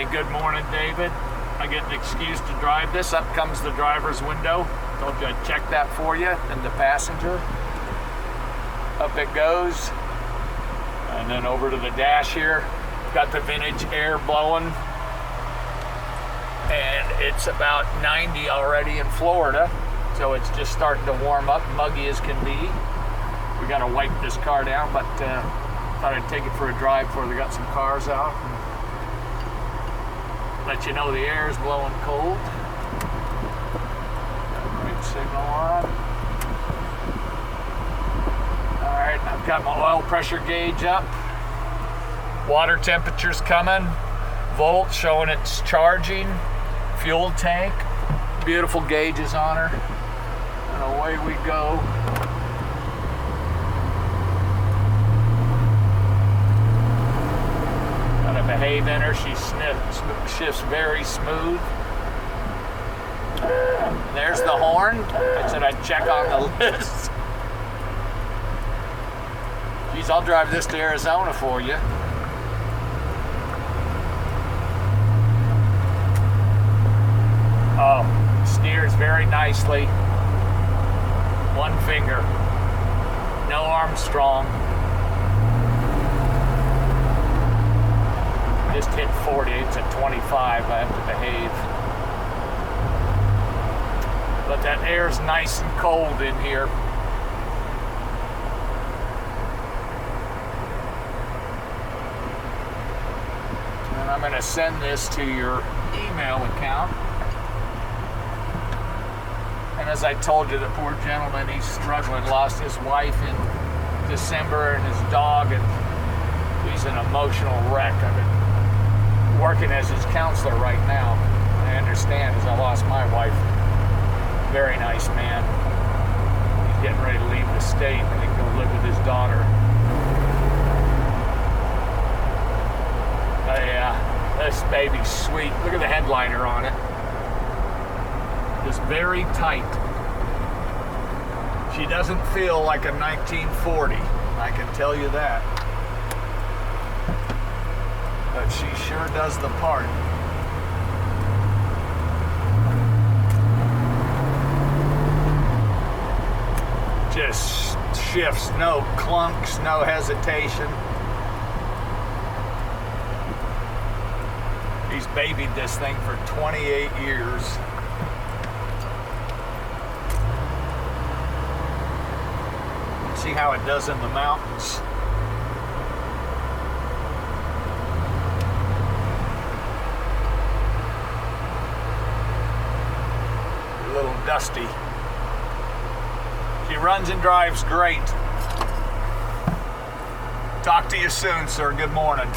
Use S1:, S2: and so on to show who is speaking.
S1: Hey, good morning, David. I get an excuse to drive this. Up comes the driver's window. Told you I'd check that for you. And the passenger. Up it goes. And then over to the dash here. Got the vintage air blowing. And it's about 90 already in Florida. So it's just starting to warm up, muggy as can be. We got to wipe this car down, but thought I'd take it for a drive before they got some cars out. Let you know the air is blowing cold. Got a green signal on. All right, I've got my oil pressure gauge up. Water temperature's coming. Volt showing it's charging. Fuel tank. Beautiful gauges on her. And away we go. Behave in her. She shifts very smooth. There's the horn. I said I'd check on the list. Geez, I'll drive this to Arizona for you. Oh, steers very nicely. One finger. No Armstrong. Just hit 40, it's at 25, I have to behave. But that air's nice and cold in here. And I'm going to send this to your email account. And as I told you, the poor gentleman, he's struggling, lost his wife in December and his dog, and he's an emotional wreck. I've been working as his counselor right now. I understand, as I lost my wife. Very nice man. He's getting ready to leave the state and then go live with his daughter. Yeah, this baby's sweet. Look at the headliner on it. Just very tight. She doesn't feel like a 1940. I can tell you that. But she sure does the part. Just shifts, no clunks, no hesitation. He's babied this thing for 28 years. See how it does in the mountains. Dusty. She runs and drives great. Talk to you soon, sir. Good morning.